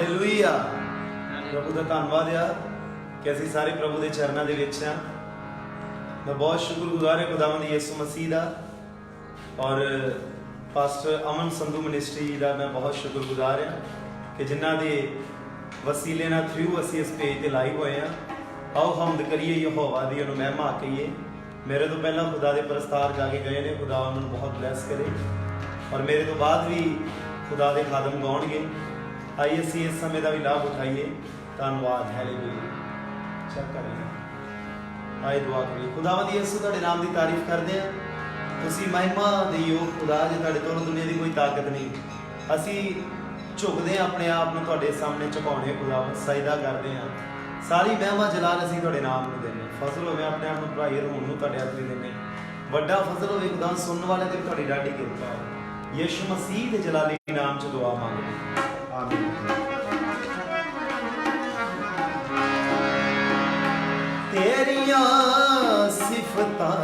Hallelujah. ਪ੍ਰਭੂ ਦਾ ਧੰਨਵਾਦ ਆ ਕਿ ਅਸੀਂ ਸਾਰੇ ਪ੍ਰਭੂ ਦੇ ਚਰਨਾਂ ਦੇ ਵਿੱਚ ਆ। मैं बहुत शुक्रगुजार है खुदावंद यीशु मसीह का और पास्टर अमन संधू मिनिस्ट्री का मैं बहुत शुक्रगुजार हाँ कि जिन्हों के वसीले थ्रू असी इस पेज पर लाइव होए हैं। आओ हमद करिए यहोवा दी उन्होंने महिमा कहिए। मेरे तो पहला खुदा के प्रस्तार जाके गए ने, खुदा उन्होंने बहुत ब्लैस करे और मेरे तो बाद भी खुदा के खादम गाउणगे। आइए असी इस समय का भी लाभ उठाइए। धन्यवाद हालेलुया। चेक करें आए दुआ करिए। खुदावंद यीशु तुहाडे नाम की तारीफ करते हैं। तुसीं महिमा दे योग खुदा जे तुहाडे तों दुनिया की कोई ताकत नहीं। असी झुकदे अपने आप नूं तुहाडे सामने झुकाउने खुदावंद सजदा करते हैं। सारी महिमा जलाल असी तुहाडे नाम नूं देने। फजल होवे अपने आप नूं भराई रहोण नूं तुहाडे हत्थ देने। वड्डा फजल होवे खुदा सुनने वाले ते तुहाडी डाढी किरपा हो। यीशु मसीह दे जलाली नाम च दुआ मंगदे आमीन। तेरियां सिफतां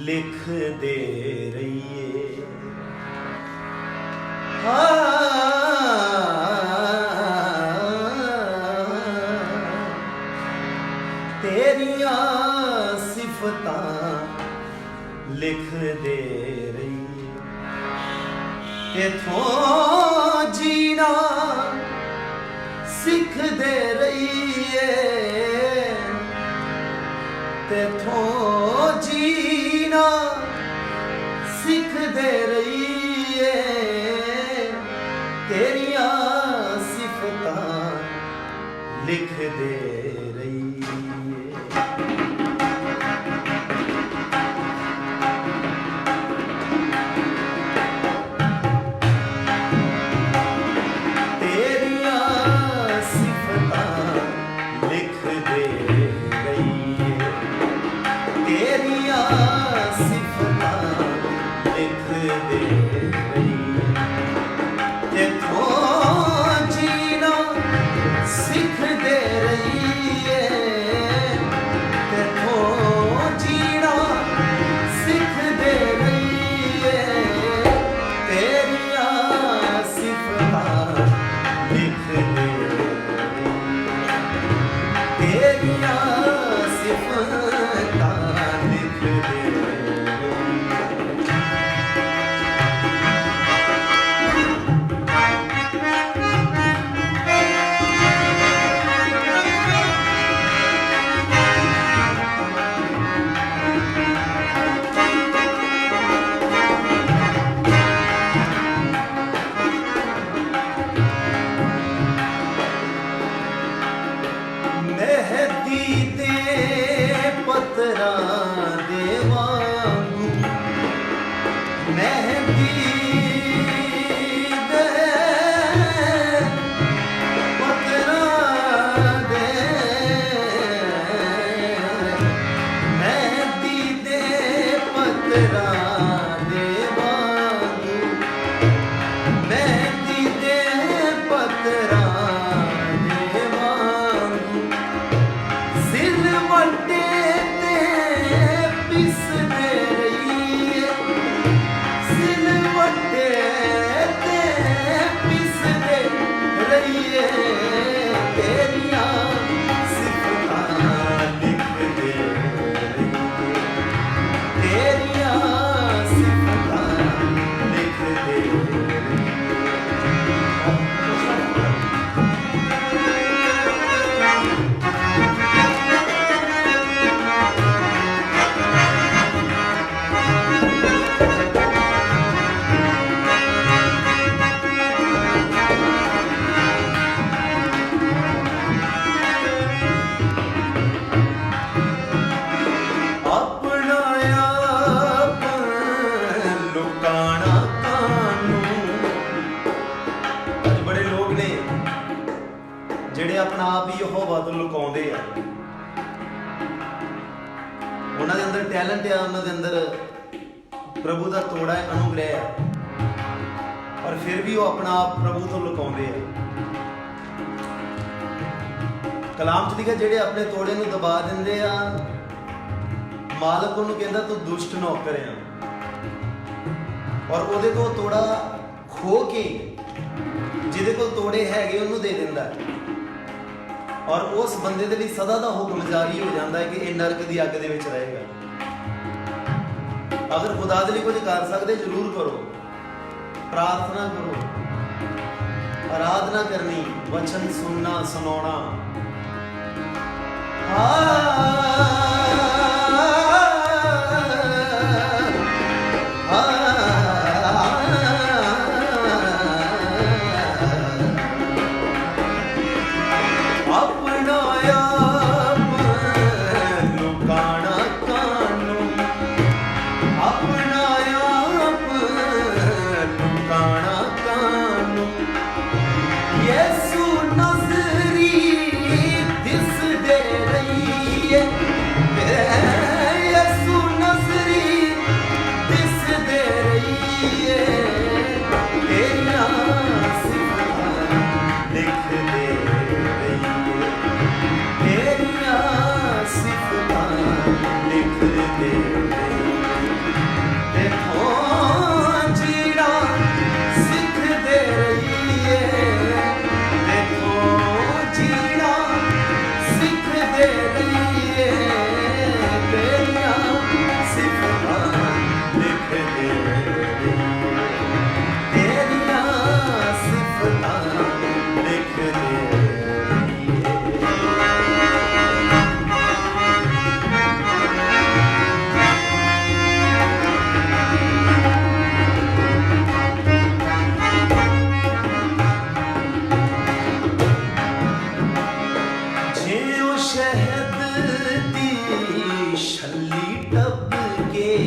लिख दे रहिए, तेरियां सिफतां लिख दे रहिए। इथों जीना सिख दे रहिए, तेथों जीना सिख दे रहिए। तेरियां सिफतां लिख दे रहिए। टैलेंट है उन्होंने अंदर प्रभु का तोड़ा है, अनुग्रह है और फिर भी वो अपना आप प्रभु तो लुकाउंदे है। कलाम च लिखा जेडे अपने तोड़े नूं दबा दिंदे आ मालक उन्होंने कहता तू दुष्ट नौकर है और ਉਹਦੇ ਤੋਂ थोड़ा खो के ਜਿਹਦੇ ਕੋਲ ਤੋੜੇ ਹੈਗੇ ਉਹਨੂੰ ਦੇ ਦਿੰਦਾ ਔਰ ਉਸ ਬੰਦੇ ਦੇ ਲਈ ਸਦਾ ਦਾ ਹੁਕਮ ਜਾਰੀ ਹੋ ਜਾਂਦਾ ਹੈ ਕਿ ਇਹ ਨਰਕ ਦੀ ਅੱਗ ਦੇ ਵਿੱਚ ਰਹੇਗਾ। ਅਗਰ ਖੁਦਾ ਦੇ ਲਈ ਕੁਝ ਕਰ ਸਕਦੇ ਜ਼ਰੂਰ ਕਰੋ, ਪ੍ਰਾਰਥਨਾ ਕਰੋ, ਆਰਾਧਨਾ ਕਰਨੀ, ਵਚਨ ਸੁਣਨਾ, ਸੁਣਾਉਣਾ। छल्ली टप के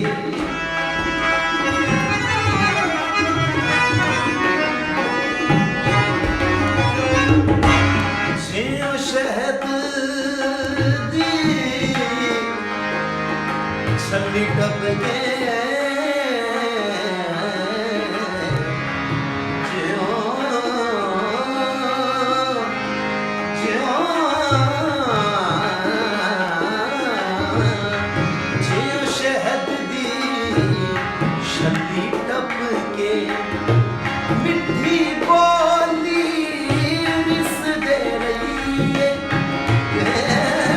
शहद दी छल्ली टप के मिठी बोली रिस दे रही है,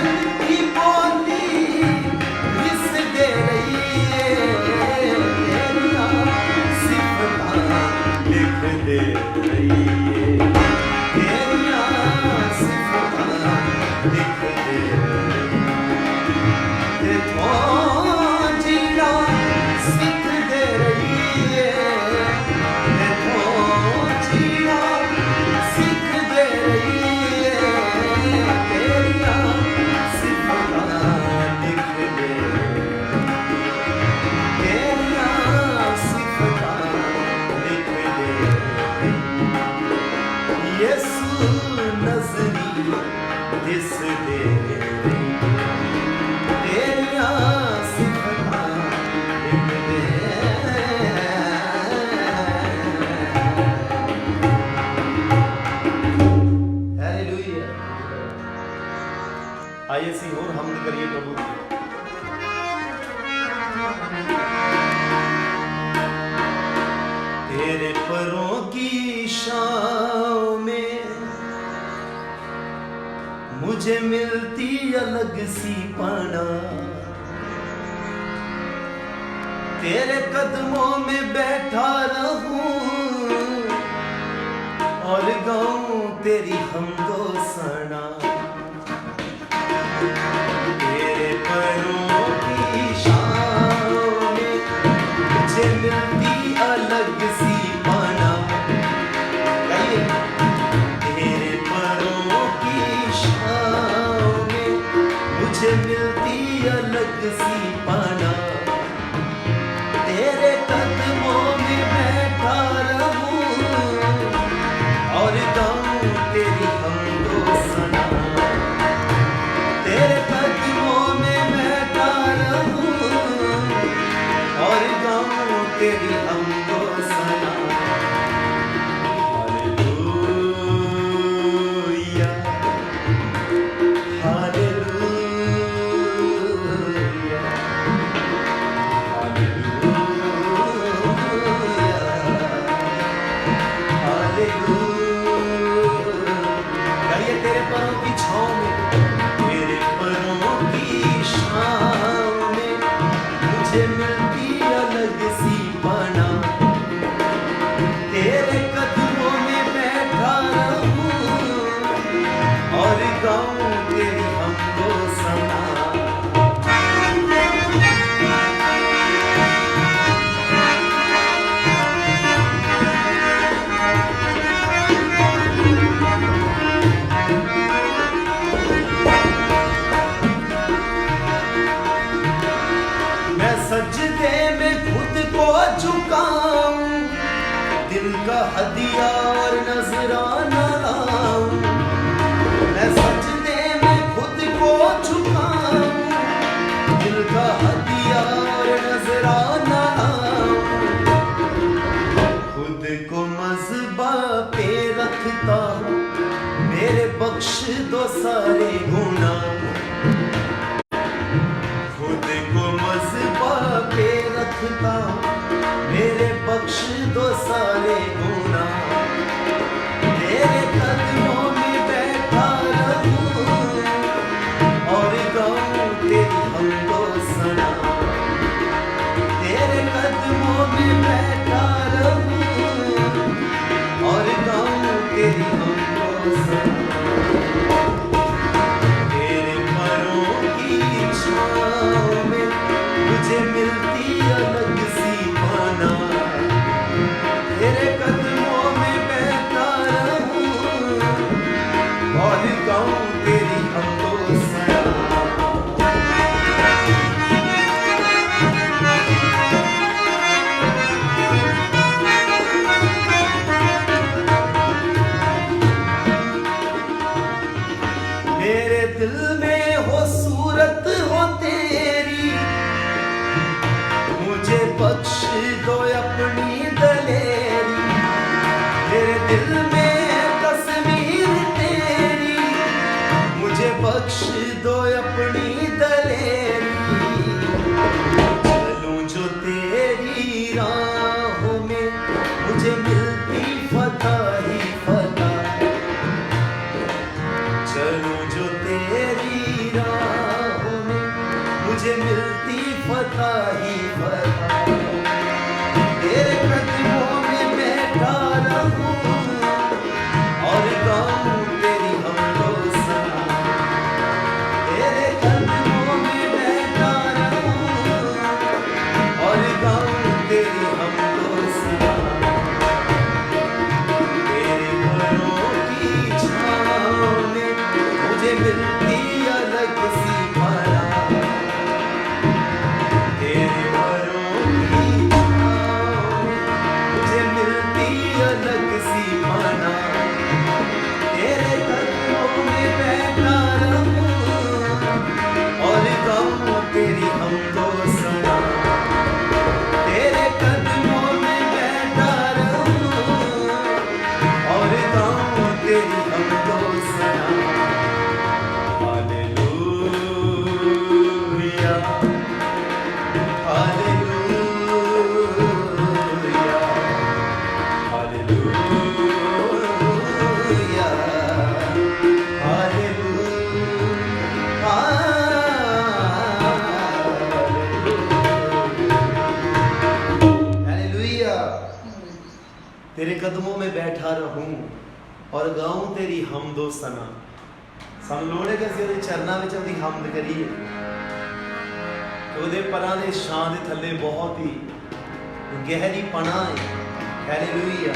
मिठी बोली रिस दे रही है, तेरिया सिफां लिख दे रही है, तेरिया सिफां लिख दे रही है, जीना सिख दे रही है, जीना सिख दे रही है, तेरिया सिफां लिख दे रही है, तेरिया सिफां लिख दे रही है, यीशु नज़री दिस दे रही है, तेरिया सिफां लिख दे हालेलुया। आइए ਅਸੀਂ ਹੋਰ ਹਮਦ ਕਰੀਏ ਪ੍ਰਭੂ ਦੀ। तेरे परों की छाँव में मुझे मिलती अलग सी पाना, तेरे कदमों में बैठा रहूं और गाऊं तेरी हमदो सना। तेरे पैरों की छाँव में मुझे मिलती अलग सी पाना, तेरे पैरों की छाँव में मुझे मिलती अलग सी पाना, तेरे कदमों में बैठा रहूं और गाऊं तेरी हमदो सना। तेरे कदमों में बैठा रहूं और गाऊं तेरी हमदो सना। करिए तेरे परों की छाँव में, तेरे परों की छाँव में मुझे मिलती अलग सी पनाह। तेरे कदमों में बैठा रहूं और गाऊं तेरी हमको सना। मैं सजदे में खुद को झुकाऊं, दिल का हदिया और नजराना लाऊं। मैं सजदे में खुद को झुकाऊं, दिल का हदिया और नजराना लाऊं। खुद को मज़बा पे रखता हूँ, मेरे बख्श दो सारे गुनाह। खुद को मज़बा पे रखता हूँ, मेरे बख्श दो सारे गुनाह। तेरे कदमों में बैठा रहूं और गाऊं तेरी हमको सना। तेरे कदमों में बैठा रहूं और गाऊं तेरी हमको सना। तेरे परों की छाँव में मुझे मिलती अलग सी पनाह। तेरे कदमों में बैठा रहूं और गाऊं तेरी हमको सना। मेरे दिल में हो सूरत हो तेरी, मुझे बख्श दो अपनी दलेरी। मेरे दिल में तस्वीर तेरी, मुझे बख्श दो अपनी दलेरी। चलूं जो तेरी राहों में मुझे मिलती फतह ही फतह। चलूं जो तेरी राहों में मुझे मिलती फतह ही फतह। तेरे कदमों में बैठा रहूं और गाऊं तेरी हमको सना। तेरे कदमों में बैठा रहूं और गाऊं तेरी हमको सना। तेरे परों की छाँव में मुझे मिलती अलग सी पनाह। तेरे परों की छाँव में मुझे मिलती अलग सी पनाह। तेरे कदमों में बैठा रहूं और गाऊं तेरी हमको सना। तेरे कदमों में बैठा रहूं और गाऊं तेरी हमको सना। Hallelujah, hallelujah, hallelujah, hallelujah. तेरे कदमों में बैठा रहूं और गाऊं तेरी हमदो सना। ਸਾਨੂੰ ਲੋੜ ਹੈ ਕਿ ਅਸੀਂ ਉਹਦੇ ਚਰਨਾਂ ਵਿੱਚ ਉਹਦੀ ਹਮਦ ਕਰੀਏ। ਉਹਦੇ ਪਰਾਂ ਦੇ ਛਾਂ ਦੇ ਥੱਲੇ ਬਹੁਤ ਹੀ ਗਹਿਰੀ ਪਨਾਹ ਹੈ। ਹਾਲੇਲੂਇਆ।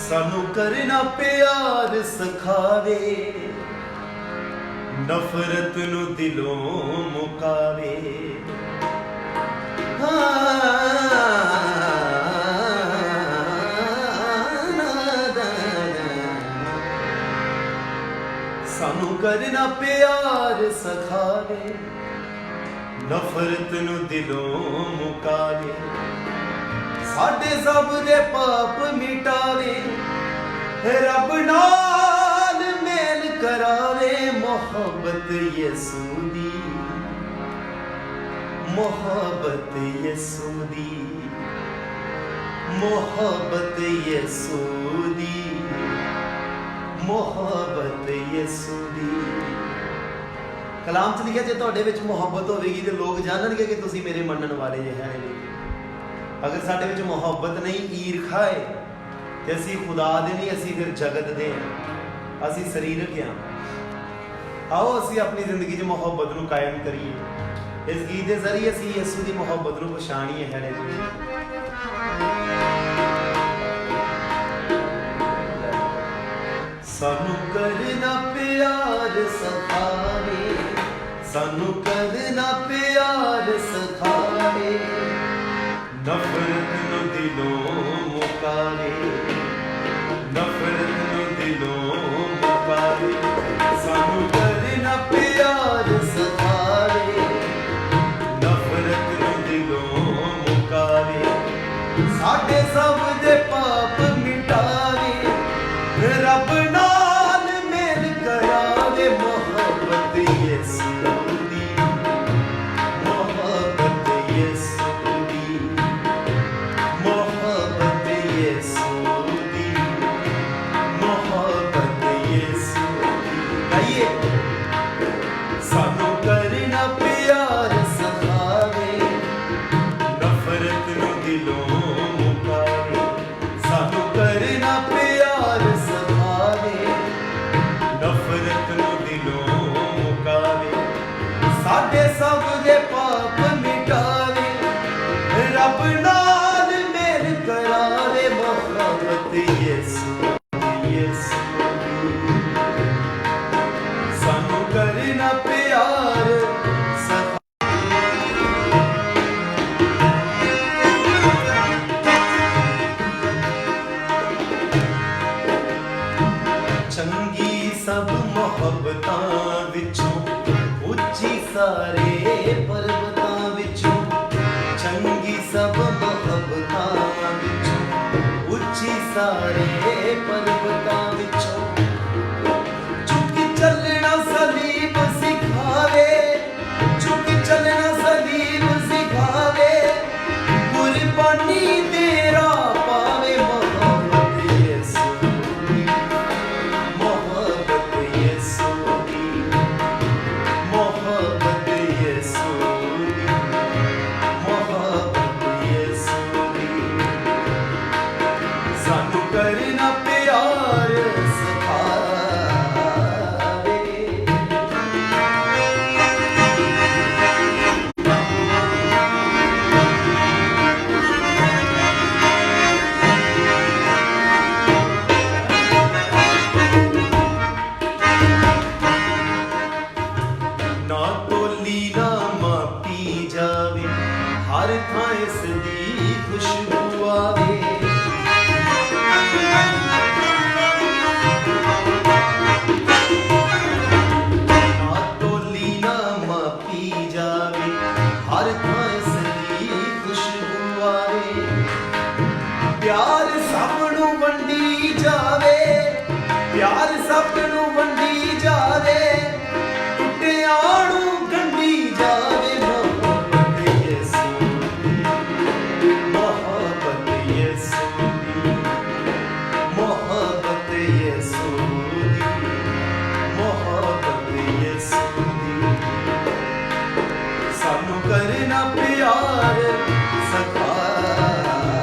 ਸਾਨੂੰ ਕਰਨਾ ਪਿਆਰ ਸਿਖਾਵੇ, ਨਫ਼ਰਤ ਨੂੰ ਦਿਲੋਂ ਮੁਕਾਵੇ। सानू करना प्यार सखावे, नफरत नू दिलों मुकावे। साडे सब दे पाप मिटावे, रब नाल मेल करावे। मोहब्बत यसू दी, मोहब्बत यसू दी, मोहब्बत यसू दी, मोहब्बत यसू दी। कलाम च लिखा जे तुहाडे विच मुहब्बत होवेगी तो लोग जानणगे कि तुसीं मेरे मनण वाले जे हैं। अगर साडे विच मुहब्बत नहीं, ईरखा है, तो असीं खुदा दे नहीं, असीं फिर जगत दे हैं, असीं सरीरक हैं। आओ असीं अपनी जिंदगी च मुहब्बत नूं कायम करिए। इस गीत के जरिए असीं यसू की मुहब्बत नूं पछाणीए है। सानू करना प्यार सखावे, सानू करना प्यार सखावे, नफरत नूं दिलों मुकावे, नफरत नूं दिलों मुकावे। सानू करना प्यार सखावे, नफरत नूं दिलों मुकावे, साडे सब दे पाप मिटावे, रब नाल मेल करावे। मोहब्बत यसू दी, मोहब्बत यसू दी, मोहब्बत यसू दी, मोहब्बत यसू दी। गाइए, सानू करना प्यार सखावे, नफरत नूं दिलों मुकावे। सानू करना प्यार सखावे, नफरत नूं दिलों मुकावे, साडे सब दे पाप मिटावे, रब नाल मेल करावे। मोहब्बत यसू यसू दी, सानू करना प्यार चंगी सब मोहब्बतां विचों, उच्ची सारे पर्वतां विचों। चंगी सब मोहब्बतां विचों, उच्ची सारे पर्वतां विचों। चुकी चलना सलीब सिखावे, चुकी चलना सलीब सिखावे, कुर्बानी तेरा पावे। मोहब्बत यसू दी, मोहब्बत यसू दी, मोहब्बत यसू दी, मोहब्बत यसू दी। सानू करना प्यार सखावे। ना तोली ना मापी जावे, हर थां इसदी खुशबू आवे। ना तोली ना मापी जावे, हर थां इसदी खुशबू आवे। प्यार सब नूं वंडी जावे, प्यार सब नूं वंडी जावे, टुटियां नूं गंढी जावे। मोहब्बत यसू दी, मोहब्बत यसू दी, मोहब्बत यसू दी, मोहब्बत यसू दी। सानू करना प्यार सखावे।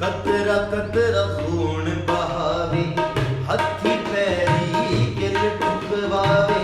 कतरा कतरा खून बहावे, हथी पैरी किल टुकवावे।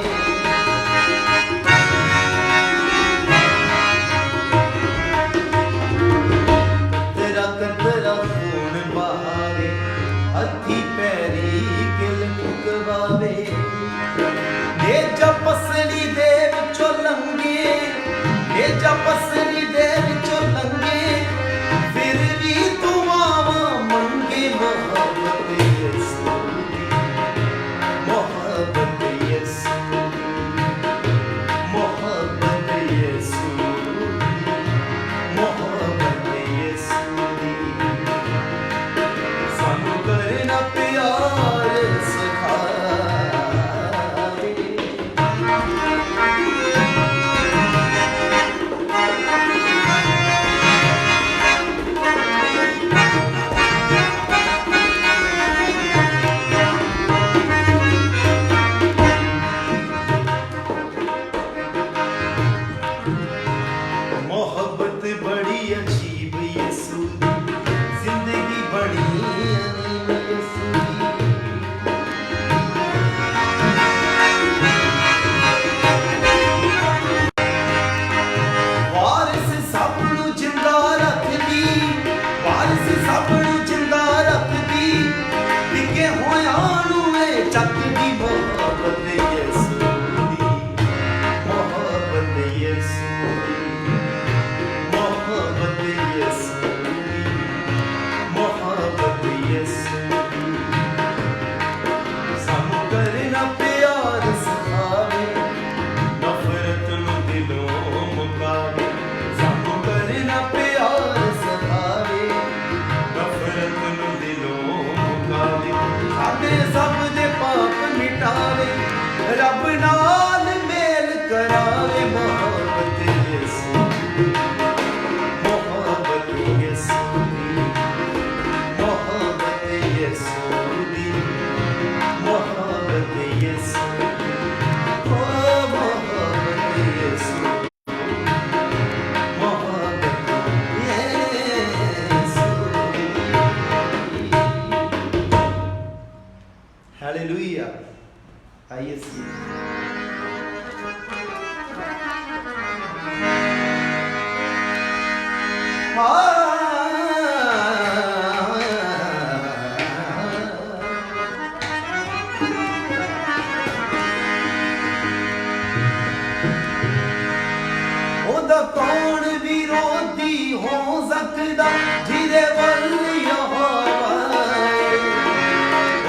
कौन विरोधी हो सकता जिदे वल यहोवा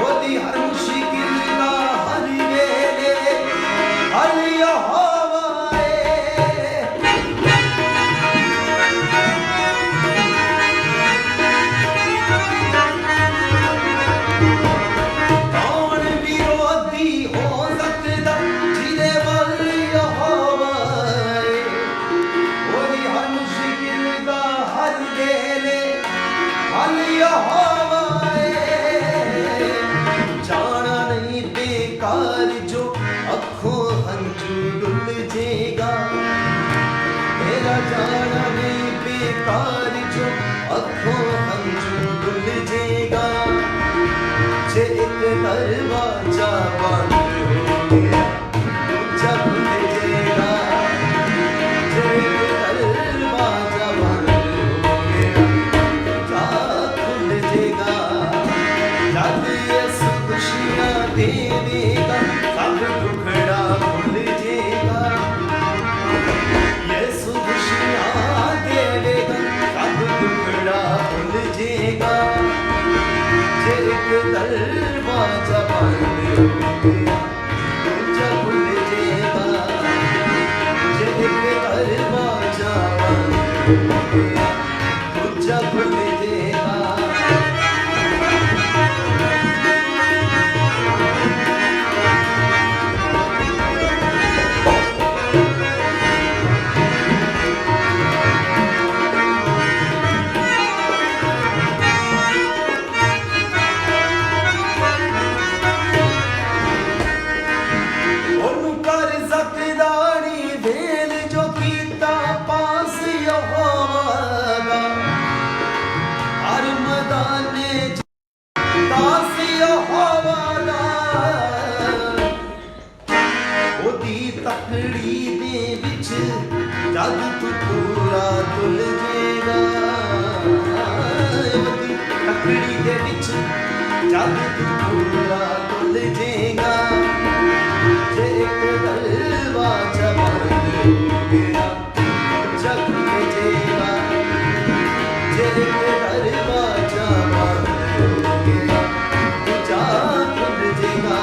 ओदी हर मुश्किल दा हर वेले हल यहोवा कौन विरोधी हो सकता जिदे वल यहोवा ओदी हर मुश्किल दा हर वेले हल यहोवा जाना नहीं बेकार जो अखों हंजू डुल जेगा मेरा जाना नहीं बेकार जो अखों हंजू डुल जेगा जे एक दरवाजा बंद हो गया दूजा खुल जेगा जे एक दरवाजा बंद हो गया दूजा खुल जेगा जब यीशु खुशियां देवेगा सब दुखड़ा भूल जेगा यीशु खुशियां देवेगा सब दुखड़ा भूल जेगा जे एक दरवाजा बंद हो गया दूजा खुल जेगा जे एक दरवाजा बंद हो गया दूजा खुल जेगा ਉਹਨੂੰ ਕਰ ਸਕਦਾਣੀ ਵੇਲ ਜੋ ਕੀਤਾ ਪਾਸ ਯਹੋਵਾ ਦਾ ਹਰ ਮੈਦਾਨੇ ਦਾਸ ਯਹੋਵਾ ਦਾ ਉਹਦੀ ਤਕੜੀ ਦੇ ਵਿੱਚ ਜਦ ਤੂੰ ਪੂਰਾ ਤੁਲ ਜੇਗਾ ਉਹਦੀ ਤਕੜੀ ਦੇ ਵਿੱਚ ਜਦ ਤੂੰ ਪੂਰਾ ਤੁਲ ਜੇਗਾ जे एक दरवाजा बंद हो गया दूजा खुल जेगा जे एक दरवाजा बंद हो गया दूजा खुल जेगा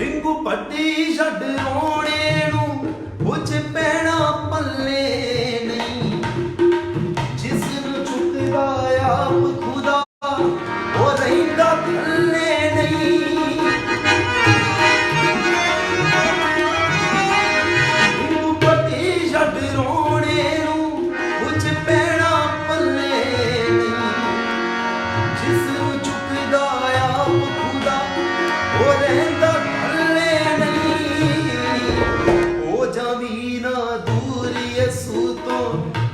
ਰਿੰਗੂ ਪੱਟੀ ਛੱਡ ਰੋਣੇ ਨੂੰ ਕੁਝ ਪੈਣਾ ਪੱਲੇ ਨਹੀਂ ਜਿਸ ਨੂੰ ਚੁੱਕਦਾ ਆਪ ਖੁਦਾ ਉਹ ਰਹਿੰਦਾ ਥੱਲੇ ਨਹੀਂ ਰਿੰਗੂ ਪੱਟੀ ਛੱਡ ਰੋਣੇ ਨੂੰ ਕੁਝ ਪੈਣਾ ਪੱਲੇ ਨਹੀਂ ਜਿਸ ਨੂੰ ਚੁੱਕਦਾ ਆਪ ਖੁਦਾ ਉਹ ਰਹਿੰਦਾ ਥੱਲੇ ਨਹੀਂ ਹੋ ਜਾਵੀ ਨਾ ਦੂਰ ਯਿਸੂ ਤੋਂ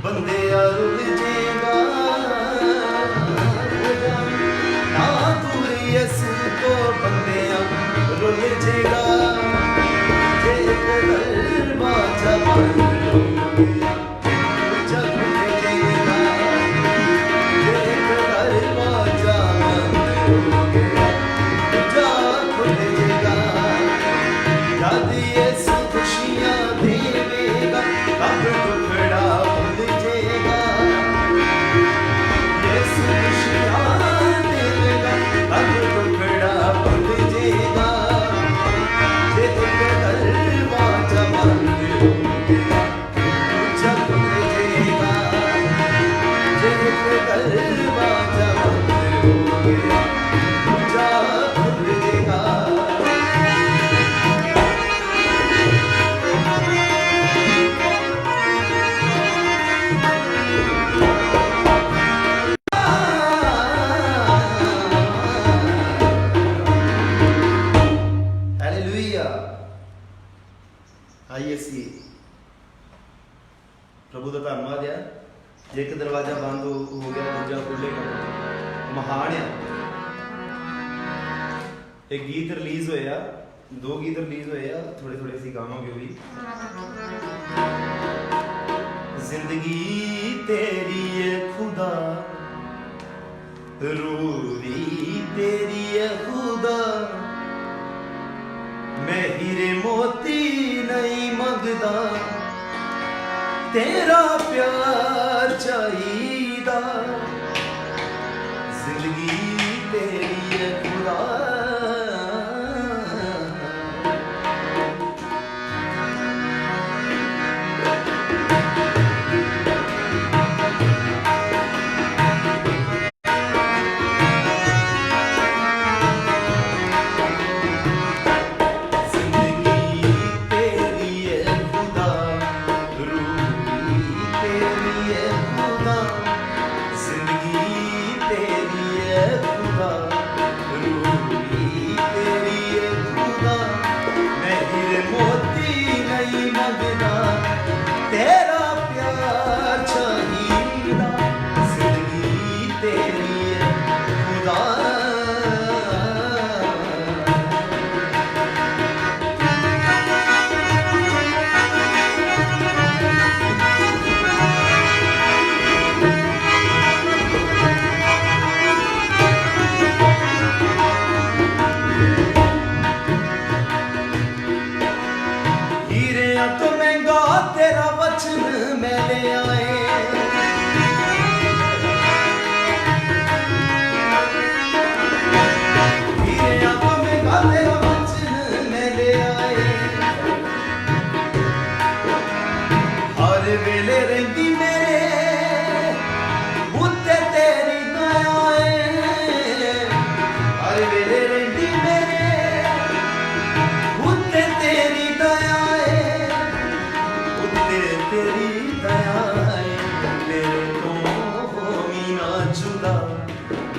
ਬੰਦਿਆ ਰੁੱਲ ਜੇਗਾ ਹੋ ਜਾਵੀ ਨਾ ਦੂਰ ਯਿਸੂ ਤੋਂ ਬੰਦਿਆ ਰੁੱਲ ਜੇਗਾ ਜੇ ਇੱਕ ਦਰਵਾਜ਼ਾ ਬੰਦ ਹੋ ਗਿਆ ਦੂਜਾ ਖੁੱਲ ਜੇਗਾ ਜੇ ਇੱਕ ਦਰਵਾਜ਼ਾ ਬੰਦ ਹੋ ਗਿਆ ਦੂਜਾ ਖੁੱਲ ਜੇਗਾ ਜਦ ਯਿਸੂ ਖੁਸ਼ੀਆਂ ਦੇਵੇਗਾ ਤਬ ਦੁਖੜਾ ਭੁੱਲ ਜੇਗਾ ਯਿਸੂ ਖੁਸ਼ੀਆਂ ਦੇਵੇਗਾ ਤਬ ਦੁਖੜਾ ਭੁੱਲ ਜੇਗਾ ਜੇ ਇੱਕ ਦਰਵਾਜ਼ਾ ਬੰਦ ਹੋ ਗਿਆ ਦੂਜਾ ਖੁੱਲ ਜੇਗਾ ਜੇ ਇੱਕ ਦਰਵਾਜ਼ਾ ਬੰਦ ਹੋ ਗਿਆ ਦੂਜਾ ਖੁੱਲ ਜੇਗਾ हालेलुया आइए सी प्रभु का धन्यवाद है जे एक दरवाजा बंद हो गया दूजा खुलेगा महान है एक गीत रिलीज होया दो गीत रिलीज हुए आ, थोड़े थोड़े सी गावांगे भी। जिंदगी तेरी है खुदा, रूह भी तेरी है खुदा, मैं हीरे मोती नहीं मंगदा, तेरा प्यार चाहिदा। जिंदगी तेरी है खुदा,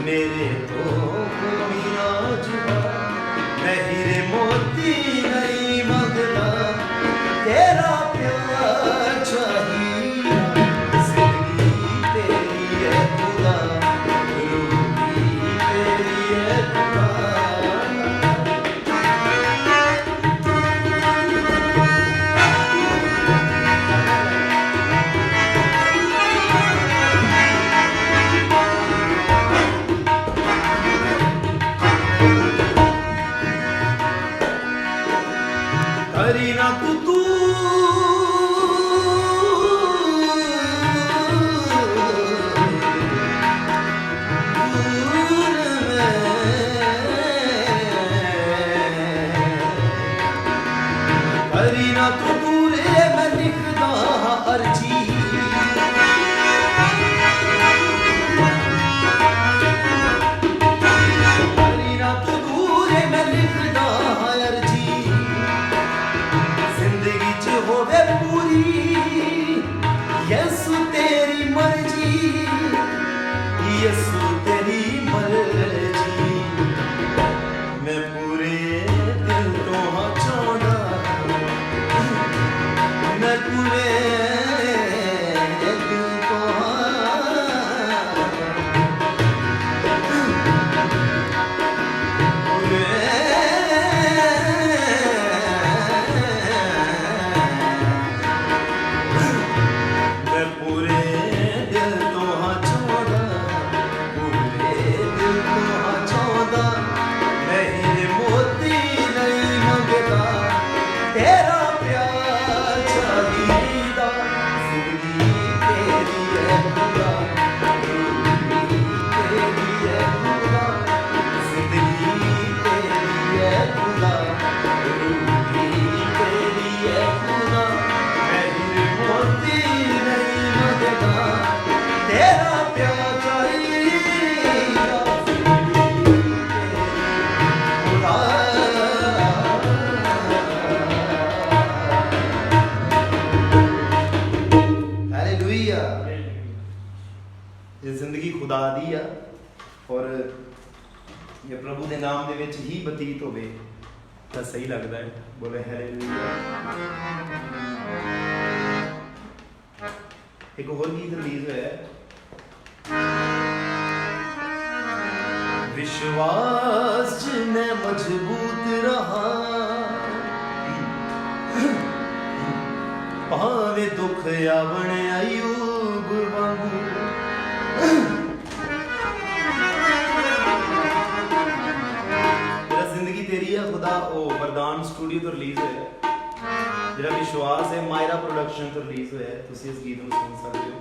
मेरे तो कोई ना जुदा, मैं हीरे मोती नहीं मंगदा, तेरा प्यार चाहिए। जिंदगी तेरी है खुदा, रूह भी तेरी है खुदा। करीना तू करीना तू दूरे मैं लिखदा अर्जी, करीना तू दूरे मैं लिखदा अर्जी, जिंदगी च होवे पूरी यसु तेरी मर्जी, यसु तेरी मर्जी। मैं पूरे दिल तो हाँ चाहदा, मैं पूरे दिल तो जिंदगी खुदा दी आ और ये प्रभु के नाम दे विच ही बतीत होवे तां सही लगदा है। बोले हालेलुया। एक और गीत रिलीज होया है, विश्वास च मैं मजबूत रहा, वे दुख आवण अयूब वांगू मेरा जिंदगी तेरी है खुदा ओ वरदान स्टूडियो तो रिलीज होया मेरा विश्वास है मायरा प्रोडक्शन तो रिलीज होया है तुसी इस गीत को सुन सकते हो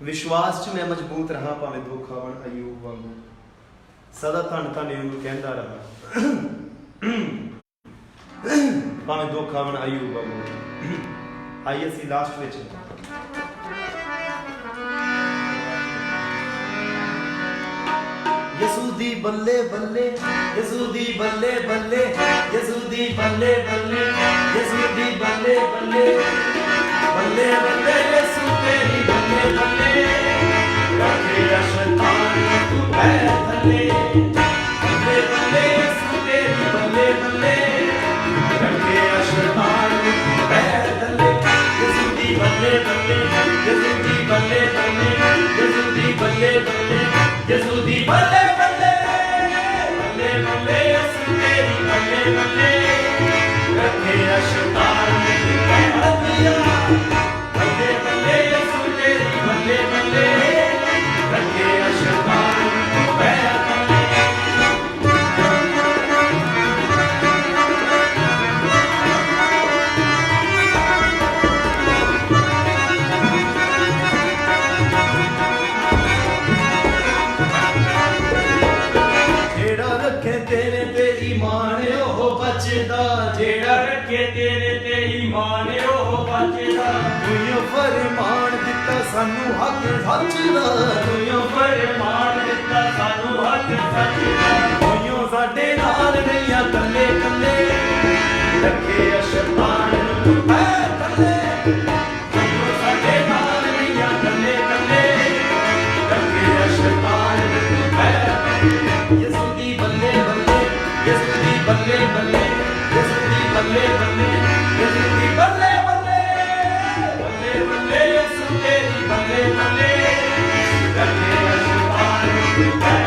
विश्वास च मैं मजबूत रहा भावें दुख आवन अयूब वांगू सदा धन धन ਉਹਨੂੰ ਕਹਿੰਦਾ ਰਹਾ ਭਾਵੇਂ ਦੁੱਖ ਆਵਣ ਅਯੂਬ ਵਾਂਗੂ। ਆਈਏ ਅਸੀਂ ਲਾਸਟ ਵਿੱਚ ਯਸੂ ਦੀ ਬੱਲੇ ਬੱਲੇ ਯਸੂ ਦੀ ਬੱਲੇ ਬੱਲੇ ਯਸੂ ਦੀ ਬੱਲੇ ਬੱਲੇ ਯਸੂ ਦੀ ਬੱਲੇ ਬੱਲੇ ਬੱਲੇ ਬੱਲੇ ਯਸੂ ਤੇਰੀ ਬੱਲੇ ਬੱਲੇ ਰੱਖੇ ਸ਼ੈਤਾਨ ਤੂੰ ਪੈ ਥੱਲੇ ਬੱਲੇ ਬੱਲੇ ਯਸੂ ਤੇਰੀ ਬੱਲੇ ਬੱਲੇ ਰੱਖੇ ਸ਼ੈਤਾਨ ਤੂੰ ਪੈ ਥੱਲੇ ਯਸੂ ਦੀ ਬੱਲੇ ਬੱਲੇ ਯਸੂ ਦੀ ਬੱਲੇ ਬੱਲੇ ਯਸੂ ਦੀ ਬੱਲੇ ਬੱਲੇ ਯਸੂ ਦੀ ਬੱਲੇ ਬੱਲੇ ਬੱਲੇ ਬੱਲੇ ਯਸੂ ਤੇਰੀ ਬੱਲੇ ਬੱਲੇ ਰੱਖੇ ਸ਼ੈਤਾਨ ਤੂੰ ਪੈ ਥੱਲੇ ਬੱਲੇ ਬੱਲੇ ਯਸੂ ਤੇਰੀ ਬੱਲੇ ਬੱਲੇ ਰੱਖੇ ਸ਼ੈਤਾਨ ਤੂੰ ਪੈ ਥੱਲੇ। ਤੇਰੇ ਤੇ ਈਮਾਨ ਉਹ ਬਚਦਾ ਜਿਹੜਾ ਰੱਖੇ ਤੇਰੇ ਤੇ ਈਮਾਨ ਉਹ ਬਚਦਾ ਤੂੰ ਫਰਮਾਨ ਦਿੱਤਾ ਸਾਨੂੰ ਹੱਕ ਸੱਚ ਦਾ ਤੂੰ ਫਰਮਾਨ ਦਿੱਤਾ ਸਾਨੂੰ ਹੱਕ ਸੱਚ ਦਾ ਤੂੰ ਸਾਡੇ ਨਾਲ ਰਹੀਆਂ ਕੱਲੇ ਕੱਲੇ ਰੱਖੇ ਸ਼ੈਤਾਨ ਨੂੰ ਪੈ ਥੱਲੇ ਤੂੰ ਸਾਡੇ ਨਾਲ ਰਹੀਆਂ ਕੱਲੇ ਕੱਲੇ ਰੱਖੇ ਸ਼ੈਤਾਨ ਨੂੰ ਪੈ ਯਸੂ ਦੀ ਬੱਲੇ ਬੱਲੇ ਯਸੂ ਦੀ ਬੱਲੇ ਬੱਲੇ ਯਸੂ ਦੀ ਬੱਲੇ ਬੱਲੇ ਯਸੂ ਦੀ ਬੱਲੇ ਬੱਲੇ ਬੱਲੇ ਬੱਲੇ ਯਸੂ ਤੇਰੀ ਬੱਲੇ ਬੱਲੇ ਰੱਖੇ ਸ਼ੈਤਾਨ ਨੂੰ ਪੈ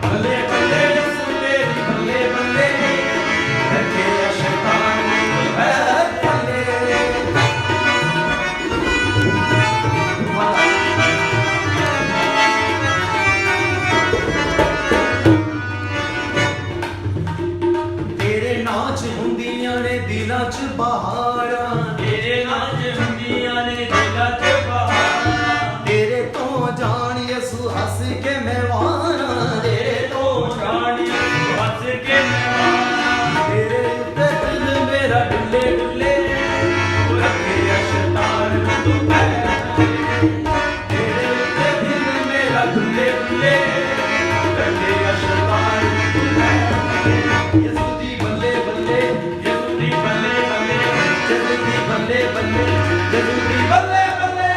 ਬੱਲੇ ਬੱਲੇ ਯਸੂ ਤੇਰੀ ਬੱਲੇ ਬੱਲੇ ਰੱਖੇ ਸ਼ੈਤਾਨ ਨੂੰ ਪੈ ਥੱਲੇ। ਦਿਲਾਂ ਚ ਬਹਾਰਾਂ ਤੇਰੇ ਨਾਚ ਹੁੰਦੀਆਂ ਨੇ ਦਿਲਾਂ ਚ ਬਹਾਰਾਂ ਤੇਰੇ ਤੋਂ ਜਾਣ ਯਸੂ ਹੱਸ ਕੇ ਮੈਂ ਵਾਰਾਂ ਤੇਰੇ ਤੋਂ ਜਾਣ ਯਸੂ ਹੱਸ ਕੇ ਮੈਂ ਵਾਰਾਂ ਤੇਰੇ ਉੱਤੇ ਦਿਲ ਮੇਰਾ ਡੁੱਲੇ ਡੁੱਲੇ ਰੱਖੇ ਸ਼ੈਤਾਨ ਨੂੰ ਤੂੰ ਪੈ ਤੇਰੇ ਉੱਤੇ ਦਿਲ ਮੇਰਾ ਡੁੱਲੇ ਡੁੱਲੇ ਰੱਖੇ ਸ਼ੈਤਾਨ ਨੂੰ ਤੂੰ ਪੈ ਯਸੂ ਦੀ ਬੱਲੇ ਬੱਲੇ ਬੱਲੇ ਬੱਲੇ ਯਸੂ ਦੀ ਬੱਲੇ ਬੱਲੇ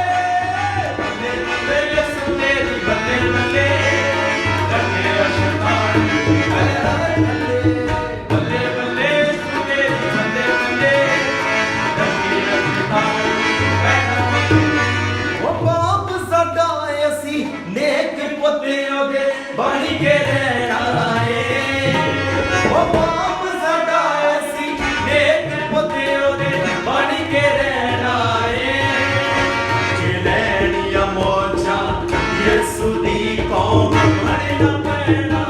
ਬੱਲੇ ਬੱਲੇ ਯਸੂ ਤੇਰੀ ਬੱਲੇ ਬੱਲੇ ਰੱਖੇ ਸ਼ੈਤਾਨ ਨੂੰ ਪੈ ਥੱਲੇ ਬੱਲੇ ਬੱਲੇ ਯਸੂ ਤੇਰੀ ਬੱਲੇ ਬੱਲੇ ਰੱਖੇ ਸ਼ੈਤਾਨ ਨੂੰ ਪੈ ਥੱਲੇ। ਉਹ ਬਾਪ ਸਾਡਾ ਅਸੀਂ ਨੇਕ ਪੁੱਤੇ ਉਹਦੇ ਬਣ ਕੇ ਰਹਿਣਾ ਏ ਉਹ ਬਾਪ ਸਾਡਾ ਅਸੀਂ ਨੇਕ ਪੁੱਤੇ ਉਹਦੇ ਬਣ ਕੇ ਰਹਿਣਾ ਏ ਜੇ ਲੈਣੀਆਂ ਮੌਜਾਂ ਯਸੂ ਦੀ ਕੌਮ ਬਣਨਾ ਪੈਣਾ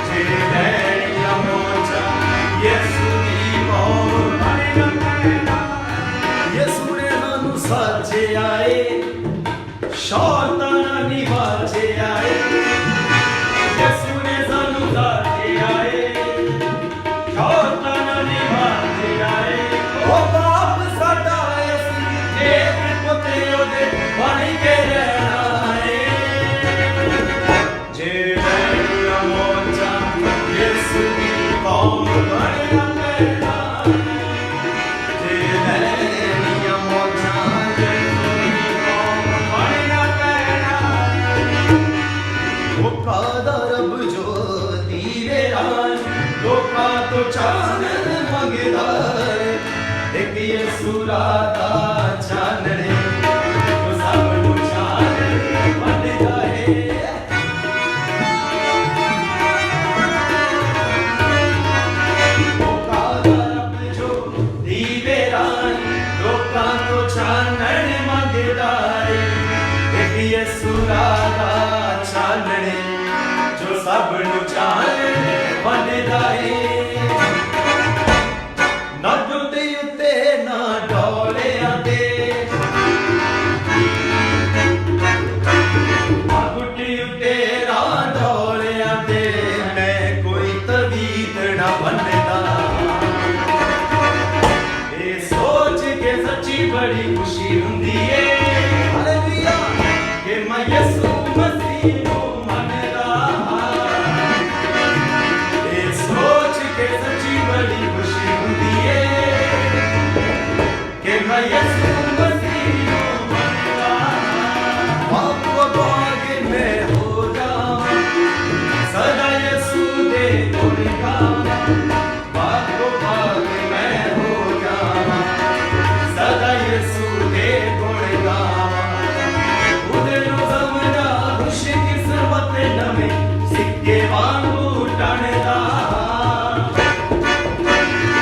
ਜੇ ਲੈਣੀਆਂ ਮੌਜਾਂ ਯਸੂ ਦੀ ਕੌਮ ਬਣਨਾ ਪੈਣਾ ਯਸੂ ਨੇ ਸਾਨੂੰ ਸਾਜਿਆ ਏ ਸ਼ੈਤਾਨ ਨਹੀਂ ਵਾਜਿਆ ਏ ਯਸੂ ਨੇ ਸਾਨੂੰ ਸਾਜਿਆ ਏ ਸ਼ੈਤਾਨ ਨਹੀਂ ਵਾਜਿਆ ਏ ਉਹ ਬਾਪ ਸਾਡਾ ਅਸੀਂ ਨੇਕ ਪੁੱਤੇ ਉਹਦੇ ਬਣ ਕੇ ਰਹਿਣਾ ਏ ਜੇ ਲੈਣੀਆਂ ਮੌਜਾਂ ਯਸੂ ਦੀ ਕੌਮ ਬਣਨਾ ਪੈਣਾ ਜੇ ਲੈਣੀਆਂ ਮੌਜਾਂ ਯਸੂ ਦੀ ਕੌਮ ਬਣਨਾ ਪੈਣਾ ਉਹ ਕਾਦਾ ਰੱਬ ਜੋ ਦੀਵੇ ਰਾਜ ਲੋਕਾਂ ਤੋਂ ਚਾਨਣ ਮੰਗਦਾ ਇੱਕ ਯਸੂ ਦਾ ਚਾਨਣ ਜੋ ਸਭ ਨੂੰ ਚਾਨਣ ਵੰਡਦਾ ਏ ਉਹ ਕਾਦਾ ਰੱਬ ਜੋ ਦੀਵੇ ਰਾਜ ਲੋਕਾਂ ਤੋਂ ਚਾਨਣ ਮੰਗਦਾ ਏ ਇੱਕ ਯਸੂ ਦਾ ਚਾਨਣ ਜੋ ਸਭ ਨੂੰ ਚਾਨਣ ਵੰਡਦਾ सजना बनदा। ये सोच के सच्ची बड़ी खुशी हुंदी है हालेलुया कि मैं यसू मसीह नूं मनदा। ये सोच के सच्ची बड़ी खुशी हुंदी है कि मैं यसू मसीह नूं मनदा। बागो बाग में हो जावां सदा यसू दे गुण गावां। बागो बाग में हो जावां सदा यसू दे गुण गावां। उदे नूं समझा खुश किस्मत नवें सिक्के वांगू टणदा।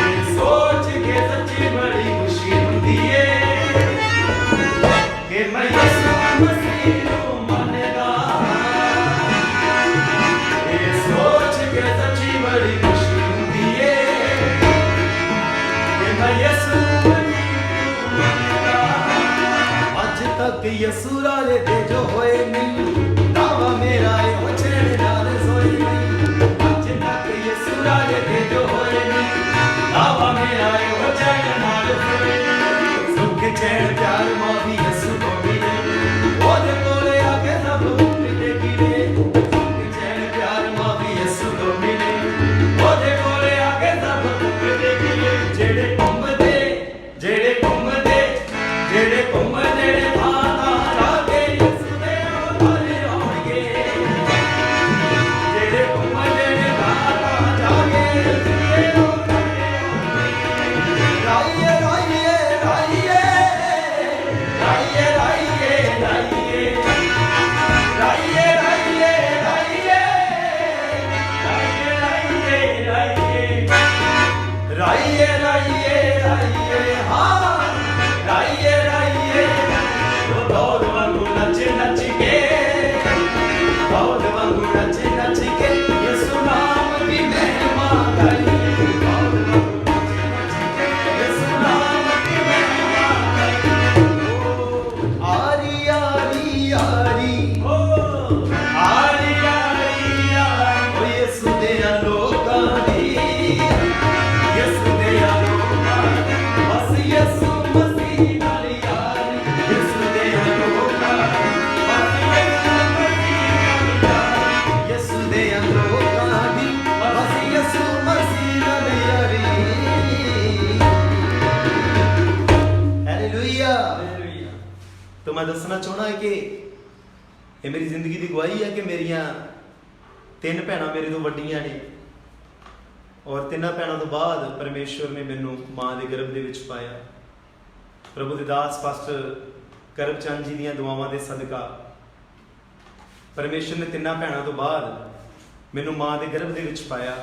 ये सोच के सच्ची बड़ी खुशी हुंदी है कि मैं यसू मसीह नूं मनदा। ये सोच के सच्ची बड़ी खुशी हुंदी है कि मैं यसू मसीह नूं मनदा। अज तक यसू राले दे जो होए नहीं दावा मेरा ए वचन नाल सोए नहीं। अज तक यसू राले दे जो होए नहीं दावा मेरा ए वचन नाल सोए नहीं। सुख चैन प्यार माफी यसू को मिले ओदे कोले आके सब मिटे गिले। सुख चैन प्यार माफी यसू को मिले ओदे कोले आके सब मिटे गिले। जेड़े घुमदे जेड़े घुमदे जेड़े घुमदे भागा लागे यसू दे घरे आउणगे। जेड़े घुमदे भागा लागे यसू दे घरे आउणगे। राइए राइए राइए राइए राइए राइए राइए राइए राइए राइए राइए राइए राइए राइए हाँ राइए राइए। वो दौड़ वांगू नच नच के दौड़ वांगू नच नच के यसू नाम की महिमा गाइए। दौड़ वांगू नच नच के यसू नाम की महिमा गाइए। आरी आरी आरी ओ आरी आरी आरी ओ यसू दे लोकां दी यसू दे लोकां दी बस यसू मसीह नाल यारी। यसू दे लोकां बस यसू मसीह नाल यारी। यसू दे लोकां दी बस यसू मसीह नाल यारी। हालेलुया। तो मैं दसना चाहना है कि ये मेरी जिंदगी की गवाही है कि मेरिया 3 भैणां मेरे तो वड्डियां ने और 3 भैणां तो बाद परमेश्वर ने मैनू मां के गर्भ दे विच पाया। प्रभु दे दास पास्टर करमचंद जी दीयां दुआवां दे सदका परमेश्वर ने 3 भैणां तो बाद मैनू मां के गर्भ दे विच पाया।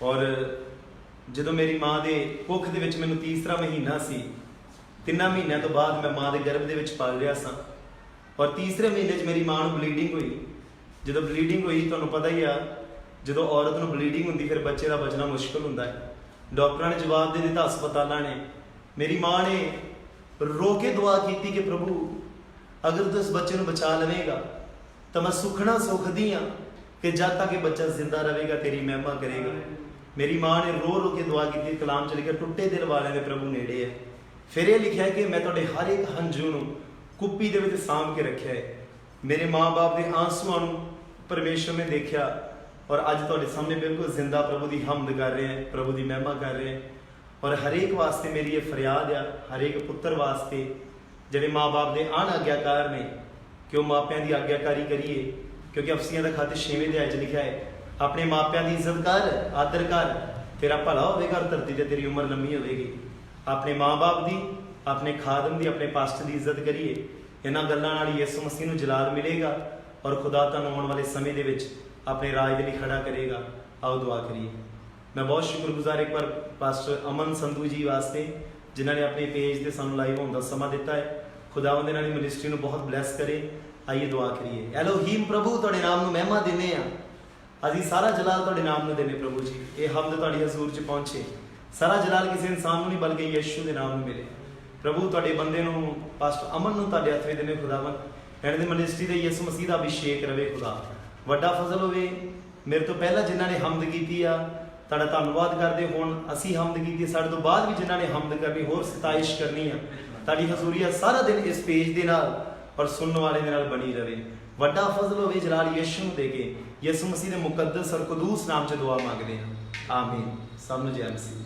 और जदों मेरी मां के कुख दे विच मैनू तीसरा महीना सी 3 महीनों तो बाद मैं मां के गर्भ दे विच पल रहा सा। और तीसरे महीने च मेरी मां नूं ब्लीडिंग हुई। जदों ब्लीडिंग हुई तुहानूं पता ही आ जदों औरत नूं ब्लीडिंग हुंदी फिर बच्चे का बचना मुश्किल हुंदा है। डॉक्टरां ने जवाब दे दिता हस्पतालां ने। मेरी मां ने रो के दुआ की कि प्रभु अगर तू इस बच्चे नूं बचा लवेगा तो मैं सुखना सुखदी हाँ कि जब तक ये बच्चा जिंदा रहेगा तेरी महिमा करेगा। मेरी मां ने रो रो के दुआ की। कलाम च लिखा टुटे दिल वाले दे प्रभु नेड़े है। फिर ये लिखा है कि मैं तुहाडे हर एक हंझू नूं कुप्पी दे विच साम के रखिया है। मेरे माँ बाप के आंसुआं नूं परमेश्वर ने देखा और अज तुहाडे सामने बिल्कुल जिंदा प्रभु की हमद कर रहे हैं, प्रभु की महिमा कर रहे हैं। और हरेक वास्ते मेरी ये फरियाद आ, हरेक पुत्र वास्ते जिहड़े माँ बाप के अणआग्याकार ने कि वह मापियां की आग्याकारी करिए। क्योंकि अफसियां का खत 6वें अध्याय च लिखा है अपने मापियां की इज्जत कर आदर कर तेरा भला होगा और धरती ते तेरी उम्र लंबी होगी। अपने माँ बाप की अपने खादम की अपने पास्टर की इज्जत करिए। इन्हां गल्लां नाल यीशु मसीह नूं जलाल मिलेगा और खुदा तुहानूं आउण वाले समय दे विच अपने राज दे लई खड़ा करेगा। आओ दुआ करिए। मैं बहुत शुक्रगुजार एक बार पास्टर अमन संधू जी वास्ते जिन्होंने अपने पेज से सानूं लाइव होने का समा दिता है। खुदा उन्हें नाल मिनिस्ट्री नूं बहुत ब्लैस करे। आइए दुआ करिए। एलोहीम प्रभु तुहाडे नाम नूं महिमा दिंदे आ। असीं सारा जलाल तुहाडे नाम नूं दिंदे प्रभु जी। ये हमद तुहाडी हजूर च पहुंचे। सारा जलाल किसी इंसान नूं नहीं बल्कि यीशु के नाम नूं मिले। प्रभु तुहाडे बंदे नूं पास्टर अमन नूं तुहाडे हत्थ विच दिंदे खुदावन। इन्हां दी मिनिस्ट्री ते यीशु मसीह दा अभिषेक रवे खुदा। वड्डा फजल होवे। मेरे तो पहला जिन्हां ने हमद कीती आ ਤੁਹਾਡਾ ਧੰਨਵਾਦ ਕਰਦੇ। ਹੁਣ ਅਸੀਂ ਹਮਦ ਕੀਤੀ, ਸਾਡੇ ਤੋਂ ਬਾਅਦ ਵੀ ਜਿਨ੍ਹਾਂ ਨੇ ਹਮਦ ਕਰਨੀ, ਹੋਰ ਸਤਾਇਸ਼ ਕਰਨੀ ਆ, ਤੁਹਾਡੀ ਹਜ਼ੂਰੀ ਆ ਸਾਰਾ ਦਿਨ ਇਸ ਪੇਜ ਦੇ ਨਾਲ ਔਰ ਸੁਣਨ ਵਾਲੇ ਦੇ ਨਾਲ ਬਣੀ ਰਵੇ। ਵੱਡਾ ਫਜ਼ਲ ਹੋਵੇ ਜਲਾਲ ਯਿਸੂ ਨੂੰ ਦੇ ਕੇ। ਯਿਸੂ ਮਸੀਹ ਦੇ ਮੁਕੱਦਸ ਔਰ ਕਦੂਸ ਨਾਮ 'ਚ ਦੁਆ ਮੰਗਦੇ ਹਾਂ, ਆਮੀਨ। ਸਭ ਨੂੰ ਜੈ ਮਸੀਹ।